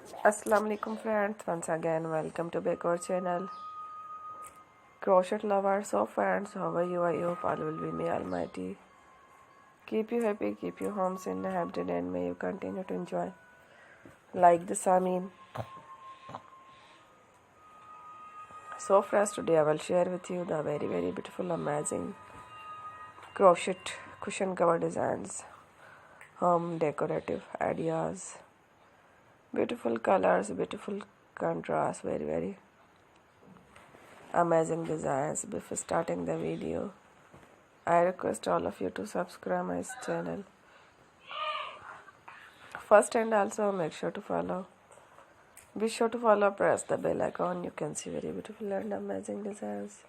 Assalamu alaikum friends, once again welcome to back our channel. Crochet lovers, so friends, how are you? I hope all will be may almighty keep you happy, keep you homes in a happy day, and may you continue to enjoy like the Samin. So friends, today I will share with you the very beautiful amazing crochet cushion cover designs, home decorative ideas, beautiful colors, beautiful contrast, very amazing designs. Before starting the video, I request all of you to subscribe my channel first, and also make sure to follow. Be sure to follow, press the bell icon. You can see very beautiful and amazing designs.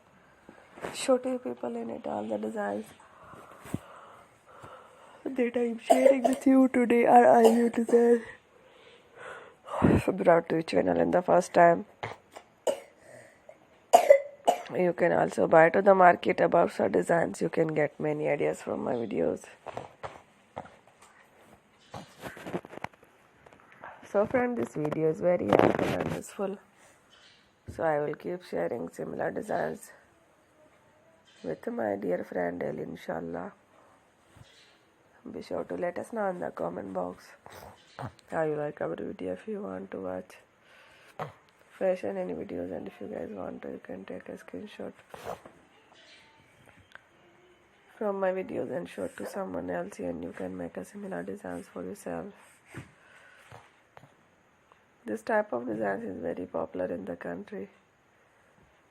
Show to you people in it all the designs that I am sharing with you today are all new designs brought to your channel in the first time. You can also buy to the market about such designs. You can get many ideas from my videos. So friend, this video is very helpful and useful. So I will keep sharing similar designs with my dear friend daily, inshallah. Be sure to let us know in the comment box how you like our video. If you want to watch fashion any videos, and if you guys want to, you can take a screenshot from my videos and show it to someone else, and you can make a similar designs for yourself. This type of designs is very popular in the country,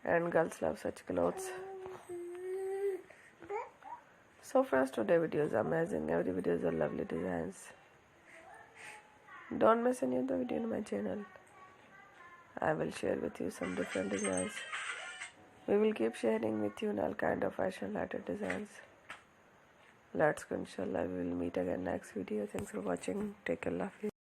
and girls love such clothes. So friends, today video is amazing. Every video is a lovely designs. Don't miss any of the video in my channel. I will share with you some different designs. We will keep sharing with you all kind of fashion related designs. Let's go, inshallah. We will meet again next video. Thanks for watching. Take care. Love you.